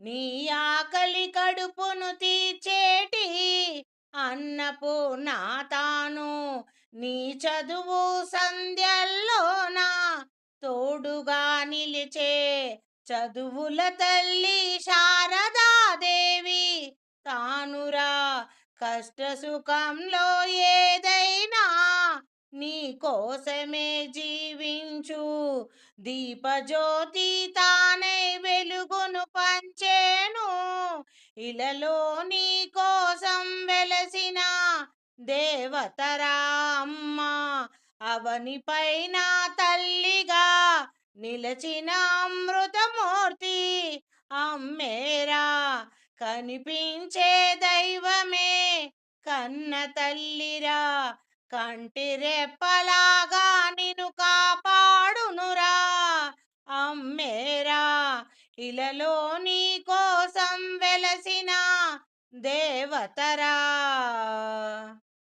నీ ఆకలి కడుపును తీర్చేటి అన్నపూర్ణ తాను. నీ చదువు సంధ్యల్లోన తోడుగా నిలిచే చదువుల తల్లి శారదాదేవి తానురా. కష్ట సుఖంలో ఏదైనా నీ కోసమే జీవించు దీపజ్యోతి తానై వెలుగును పంచేను. ఇలలో నీ కోసం వెలసిన దేవతరా అమ్మ. అవని పైన తల్లిగా నిలచిన అమృతమూర్తి అమ్మేరా. కనిపించే దైవమే కన్న తల్లిరా. కంటి రెప్పలాగా నిన్ను కాపాడునురా అమ్మేరా. ఇలలో నీ కోసం వెలసిన దేవతరా.